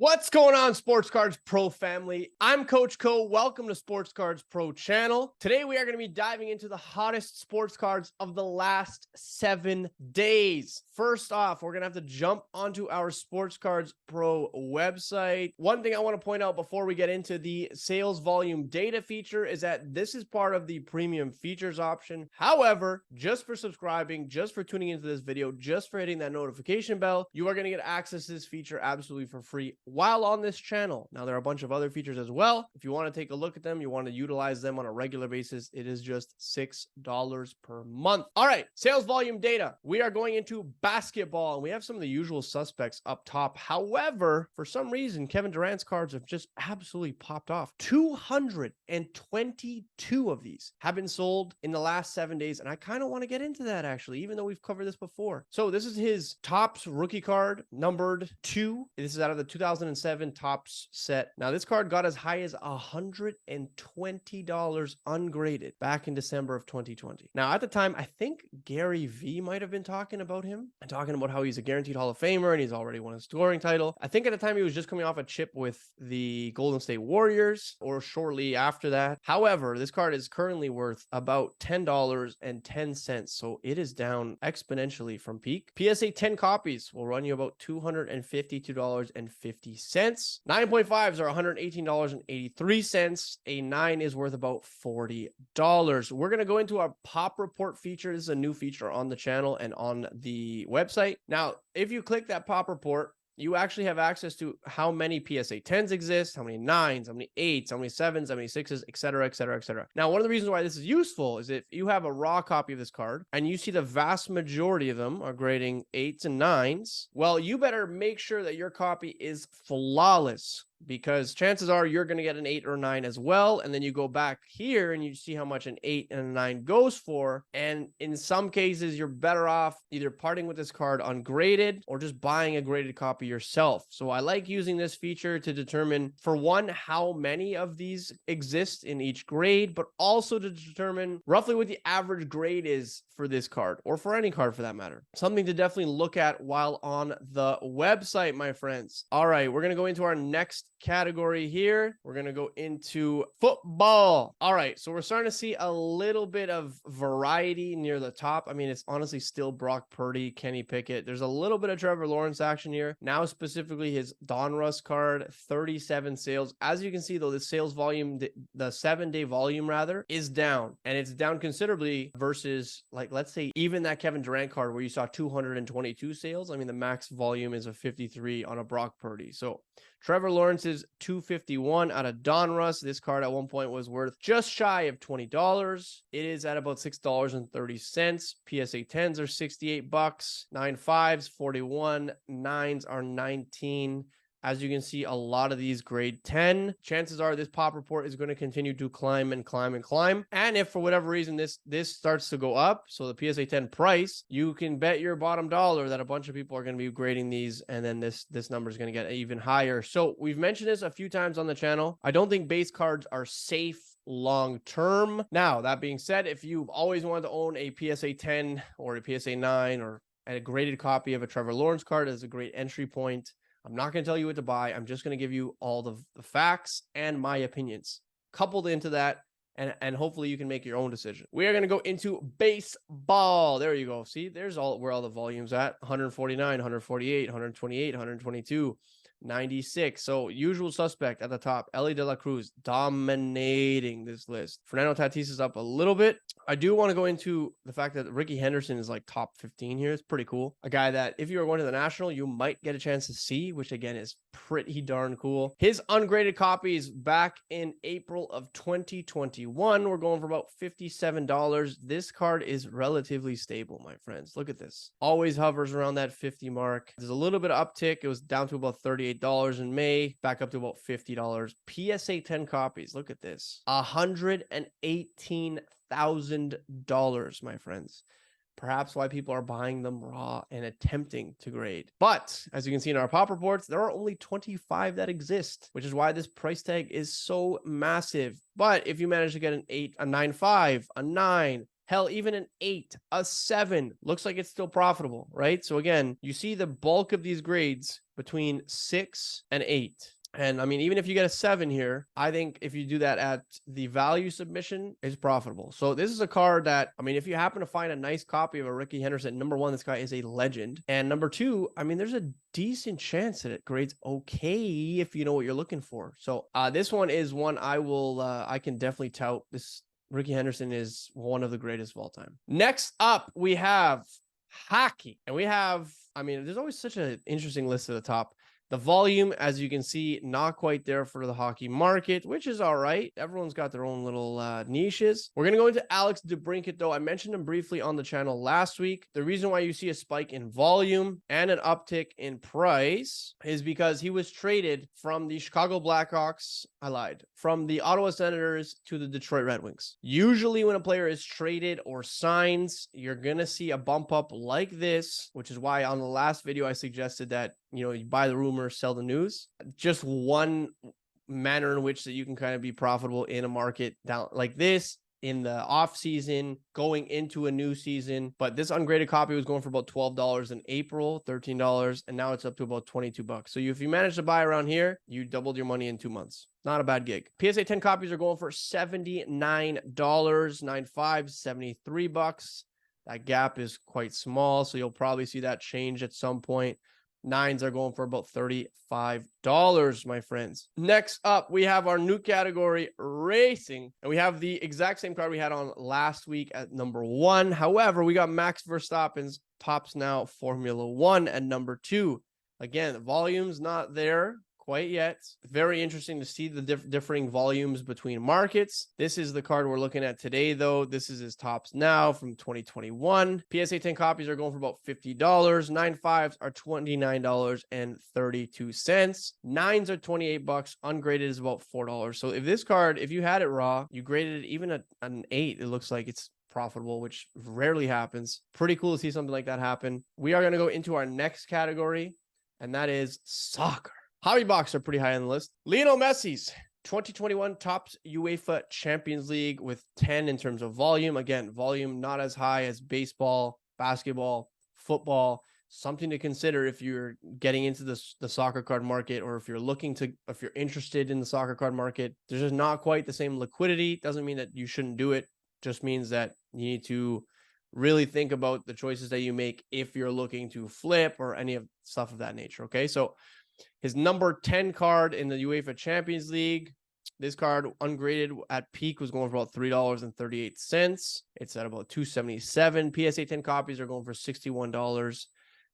What's going on, Sports Cards Pro family? I'm Coach Co. Welcome to Sports Cards Pro channel. Today, we are going to be diving into the hottest sports cards of the last 7 days. First off, we're going to have to jump onto our Sports Cards Pro website. One thing I want to point out before we get into the sales volume data feature is that this is part of the premium features option. However, just for subscribing, just for tuning into this video, just for hitting that notification bell, you are going to get access to this feature absolutely for free while on this channel. Now, there are a bunch of other features as well. If you want to take a look at them, you want to utilize them on a regular basis, it is just $6 per month. All right, sales volume data. We are going into basketball, and we have some of the usual suspects up top. However, for some reason, Kevin Durant's cards have just absolutely popped off. 222 of these have been sold in the last 7 days, and I kind of want to get into that, actually, even though we've covered this before. So this is his Topps rookie card, numbered 2. This is out of the 2007 Topps set. Now, this card got as high as $120 ungraded back in December of 2020. Now, at the time, I think Gary V might have been talking about him and talking about how he's a guaranteed Hall of Famer and he's already won a scoring title. I think at the time he was just coming off a chip with the Golden State Warriors or shortly after that. However, this card is currently worth about $10.10. So it is down exponentially from peak. PSA 10 copies will run you about $252.50. 9.5s are $118.83. A 9 is worth about $40. We're going to go into our pop report feature. This is a new feature on the channel and on the website. Now, if you click that pop report, you actually have access to how many PSA 10s exist, how many 9s, how many 8s, how many 7s, how many 6s, etc., etc., etc. Now, one of the reasons why this is useful is if you have a raw copy of this card and you see the vast majority of them are grading 8s and 9s, well, you better make sure that your copy is flawless, because chances are you're going to get an 8 or 9 as well. And then you go back here and you see how much an 8 and a 9 goes for. And in some cases, you're better off either parting with this card ungraded or just buying a graded copy yourself. So I like using this feature to determine, for one, how many of these exist in each grade, but also to determine roughly what the average grade is for this card, or for any card for that matter. Something to definitely look at while on the website, my friends. All right, we're going to go into our next category here. We're going to go into football. All right, so we're starting to see a little bit of variety near the top. I mean, it's honestly still Brock Purdy, Kenny Pickett. There's a little bit of Trevor Lawrence action here. Now, specifically his Donruss card, 37 sales. As you can see, though, the sales volume, the 7-day volume rather, is down. And it's down considerably versus, like, let's say even that Kevin Durant card where you saw 222 sales. I mean, the max volume is a 53 on a Brock Purdy. So Trevor Lawrence is 251 out of Donruss. This card at one point was worth just shy of $20. It is at about $6.30. PSA 10s are $68. 9.5s, 41. 9s are 19. As you can see, a lot of these grade 10. Chances are this pop report is going to continue to climb and climb and climb. And if for whatever reason this starts to go up, so the PSA 10 price, you can bet your bottom dollar that a bunch of people are going to be grading these, and then this number is going to get even higher. So we've mentioned this a few times on the channel. I don't think base cards are safe long term. Now, that being said, if you've always wanted to own a PSA 10 or a PSA 9 or a graded copy of a Trevor Lawrence card, as a great entry point, I'm not going to tell you what to buy. I'm just going to give you all the facts and my opinions coupled into that, and hopefully you can make your own decision. We are going to go into baseball. There you go. See, there's where all the volume's at. 149, 148, 128, 122. 96. So usual suspect at the top. Ellie De La Cruz dominating this list. Fernando Tatis is up a little bit. I do want to go into the fact that Ricky Henderson is like top 15 here. It's pretty cool. A guy that if you are going to the National, you might get a chance to see, which again is pretty darn cool. His ungraded copies back in April of 2021 were going for about $57. This card is relatively stable, my friends. Look at this. Always hovers around that 50 mark. There's a little bit of uptick. It was down to about $38 in May, back up to about $50. PSA 10 copies. Look at this. $118,000, my friends. Perhaps why people are buying them raw and attempting to grade. But as you can see in our pop reports, there are only 25 that exist, which is why this price tag is so massive. But if you manage to get an 8, a 9.5, a 9, hell, even an 8, a 7, looks like it's still profitable, right? So again, you see the bulk of these grades between 6 and 8. And I mean, even if you get a 7 here, I think if you do that at the value submission, it's profitable. So this is a card that, I mean, if you happen to find a nice copy of a Ricky Henderson, number one, this guy is a legend. And number two, I mean, there's a decent chance that it grades okay if you know what you're looking for. So this one is one I can definitely tout. This Ricky Henderson is one of the greatest of all time. Next up, we have hockey. And we have, I mean, there's always such an interesting list at the top. The volume, as you can see, not quite there for the hockey market, which is all right. Everyone's got their own little niches. We're going to go into Alex DeBrincat, though. I mentioned him briefly on the channel last week. The reason why you see a spike in volume and an uptick in price is because he was traded from the Chicago Blackhawks, from the Ottawa Senators to the Detroit Red Wings. Usually when a player is traded or signs, you're going to see a bump up like this, which is why on the last video I suggested that, you know, you buy the rumor, sell the news. Just one manner in which that you can kind of be profitable in a market down like this in the off season, going into a new season. But this ungraded copy was going for about $12 in April, $13, and now it's up to about $22. So if you manage to buy around here, you doubled your money in 2 months. Not a bad gig. PSA 10 copies are going for $79, 95, $73. That gap is quite small, so you'll probably see that change at some point. 9s are going for about $35, my friends. Next up, we have our new category, racing. And we have the exact same card we had on last week at number 1. However, we got Max Verstappen's Tops Now Formula 1 at number 2. Again, the volume's not there quite yet. Very interesting to see the differing volumes between markets. This is the card we're looking at today, though. This is his Tops Now from 2021. PSA 10 copies are going for about $50. 9.5s are $29.32. 9s are $28. Ungraded is about $4. So if this card, if you had it raw, you graded it even at an 8, it looks like it's profitable, which rarely happens. Pretty cool to see something like that happen. We are going to go into our next category, and that is soccer. Hobby box are pretty high on the list. Lionel Messi's 2021 Topps UEFA Champions League with 10 in terms of volume. Again, volume not as high as baseball, basketball, football. Something to consider if you're getting into the soccer card market, or if you're interested in the soccer card market. There's just not quite the same liquidity. Doesn't mean that you shouldn't do it. Just means that you need to really think about the choices that you make if you're looking to flip or any of stuff of that nature. Okay, so his number 10 card in the UEFA Champions League, this card ungraded at peak was going for about $3.38. It's at about $2.77. PSA 10 copies are going for $61.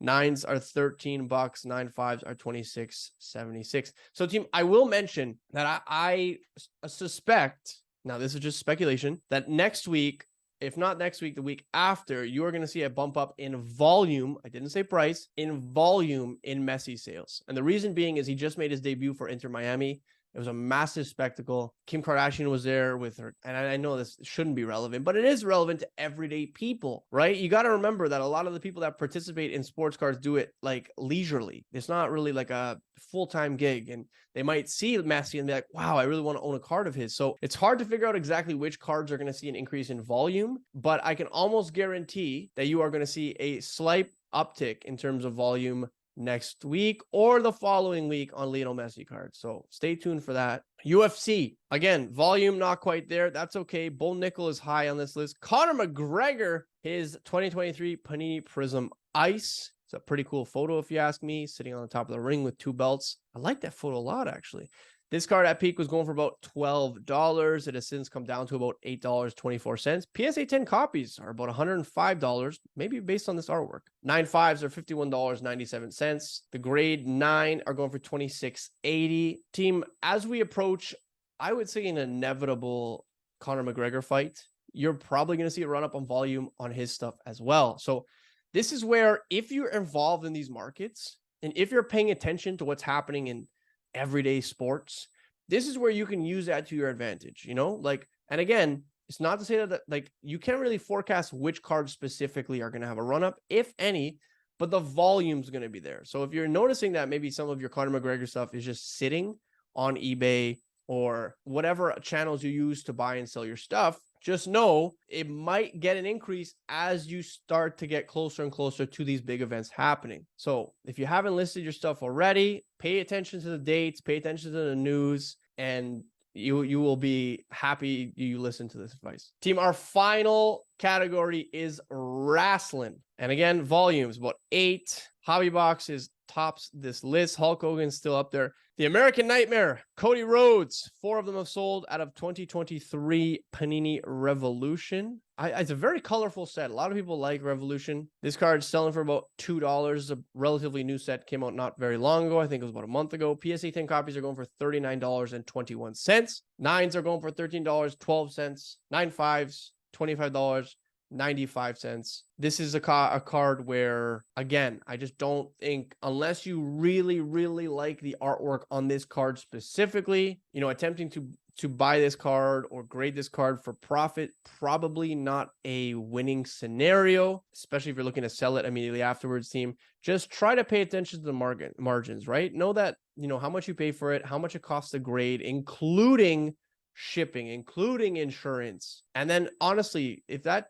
9s are $13. 9.5s are $26.76. So team, I will mention that I suspect, now this is just speculation, that next week, if not next week, the week after, you are going to see a bump up in volume. I didn't say price, in volume in Messi sales. And the reason being is he just made his debut for Inter Miami. It was a massive spectacle. Kim Kardashian was there with her. And I know this shouldn't be relevant, but it is relevant to everyday people, right? You got to remember that a lot of the people that participate in sports cards do it like leisurely. It's not really like a full-time gig. And they might see Messi and be like, wow, I really want to own a card of his. So it's hard to figure out exactly which cards are going to see an increase in volume, but I can almost guarantee that you are going to see a slight uptick in terms of volume next week or the following week on Lionel Messi cards. So stay tuned for that. UFC, again, volume not quite there. That's okay. Bull Nickel is high on this list. Conor McGregor, his 2023 Panini Prism Ice. It's a pretty cool photo if you ask me, sitting on the top of the ring with 2 belts. I like that photo a lot, actually. This card at peak was going for about $12. It has since come down to about $8.24. PSA 10 copies are about $105, maybe based on this artwork. 9.5s are $51.97. The grade 9 are going for $26.80. Team, as we approach, I would say, an inevitable Conor McGregor fight, you're probably going to see a run up on volume on his stuff as well. So this is where, if you're involved in these markets and if you're paying attention to what's happening in everyday sports, this is where you can use that to your advantage, you know, like, and again, it's not to say that like you can't really forecast which cards specifically are going to have a run up, if any, but the volume's going to be there. So if you're noticing that maybe some of your Conor McGregor stuff is just sitting on eBay or whatever channels you use to buy and sell your stuff, just know it might get an increase as you start to get closer and closer to these big events happening. So if you haven't listed your stuff already, pay attention to the dates, pay attention to the news, and you will be happy you listen to this advice. Team, our final category is wrestling. And again, volumes, about 8. Hobby boxes tops this list. Hulk Hogan's still up there. The American Nightmare, Cody Rhodes. 4 of them have sold out of 2023 Panini Revolution. It's a very colorful set. A lot of people like Revolution. This card's selling for about $2. A relatively new set, came out not very long ago. I think it was about a month ago. PSA 10 copies are going for $39.21. 9s are going for $13.12. 9 5s, $25. 95 cents. This is a card where, again, I just don't think, unless you really, really like the artwork on this card specifically, attempting to buy this card or grade this card for profit, probably not a winning scenario, especially if you're looking to sell it immediately afterwards, team. Just try to pay attention to the margins, right? Know that, how much you pay for it, how much it costs to grade, including shipping, including insurance. And then honestly, if that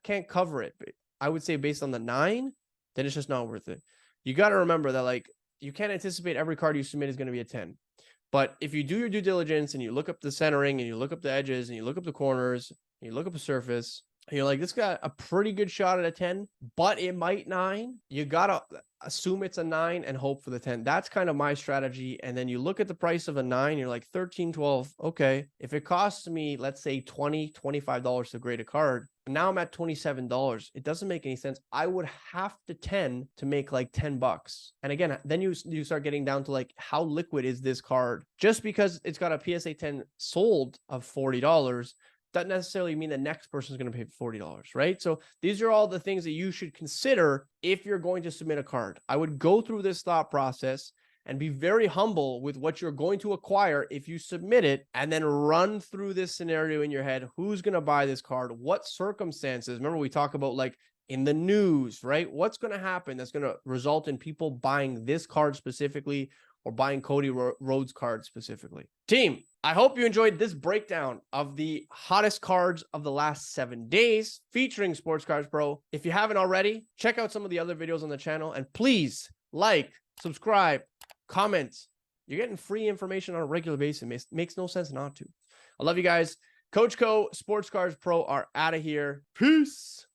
can't cover it, I would say based on the 9, then it's just not worth it. You got to remember that, you can't anticipate every card you submit is going to be a 10. But if you do your due diligence and you look up the centering and you look up the edges and you look up the corners and you look up the surface, and you're like, this got a pretty good shot at a 10, but it might 9. You got to assume it's a 9 and hope for the 10. That's kind of my strategy. And then you look at the price of a 9, you're like 13, 12. Okay. If it costs me, let's say $20, $25 to grade a card, now I'm at $27. It doesn't make any sense. I would have to 10 to make like $10. And again, then you start getting down to how liquid is this card? Just because it's got a PSA 10 sold of $40, doesn't necessarily mean the next person is going to pay $40, right? So these are all the things that you should consider if you're going to submit a card. I would go through this thought process and be very humble with what you're going to acquire if you submit it, and then run through this scenario in your head. Who's going to buy this card? What circumstances? Remember, we talk about in the news, right? What's going to happen that's going to result in people buying this card specifically, or buying Cody Rhodes card specifically. Team, I hope you enjoyed this breakdown of the hottest cards of the last 7 days featuring Sports Cards Pro. If you haven't already, check out some of the other videos on the channel, and please like, subscribe, comment. You're getting free information on a regular basis. It makes no sense not to. I love you guys. Coach Co, Sports Cards Pro are out of here. Peace.